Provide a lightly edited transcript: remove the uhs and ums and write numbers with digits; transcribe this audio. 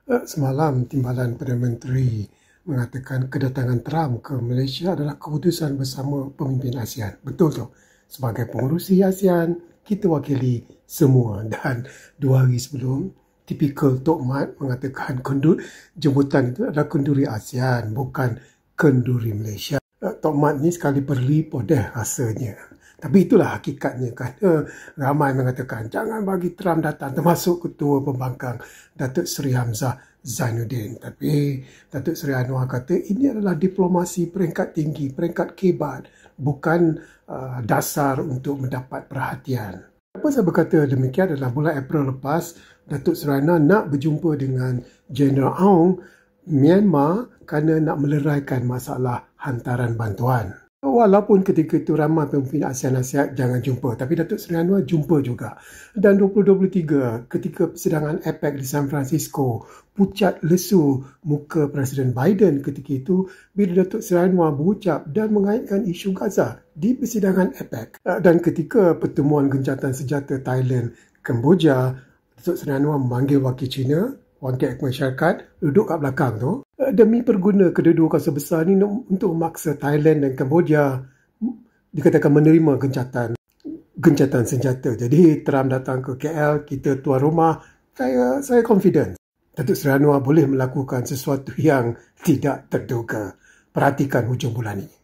Semalam, Timbalan Perdana Menteri mengatakan kedatangan Trump ke Malaysia adalah keputusan bersama pemimpin ASEAN. Betul tu. Sebagai pengerusi ASEAN, kita wakili semua. Dan 2 hari sebelum, tipikal Tok Mat mengatakan jemputan itu adalah kenduri ASEAN, bukan kenduri Malaysia. Tok Mat ni sekali perli podeh rasanya. Tapi itulah hakikatnya kan. Ramai mengatakan jangan bagi Trump datang, termasuk Ketua Pembangkang Datuk Seri Hamzah Zainuddin. Tapi Datuk Seri Anwar kata ini adalah diplomasi peringkat tinggi, peringkat kebat, bukan dasar untuk mendapat perhatian. Apa saya berkata demikian adalah bulan April lepas, Datuk Seri Anwar nak berjumpa dengan General Aung Myanmar kerana nak meleraikan masalah hantaran bantuan. Walaupun ketika itu ramai pemimpin ASEAN jangan jumpa, tapi Datuk Seri Anwar jumpa juga. Dan 2023 ketika persidangan APEC di San Francisco, pucat lesu muka Presiden Biden ketika itu bila Datuk Seri Anwar berucap dan mengaitkan isu Gaza di persidangan APEC. Dan ketika pertemuan gencatan senjata Thailand-Kemboja, Datuk Seri Anwar memanggil wakil China, wakil masyarakat, duduk kat belakang tu, demi perguna kedua-dua kuasa besar ni untuk memaksa Thailand dan Kemboja dikatakan menerima gencatan senjata. Jadi Trump datang ke KL, kita tuan rumah, saya confident Datuk Seri Anwar boleh melakukan sesuatu yang tidak terduga. Perhatikan hujung bulan ini.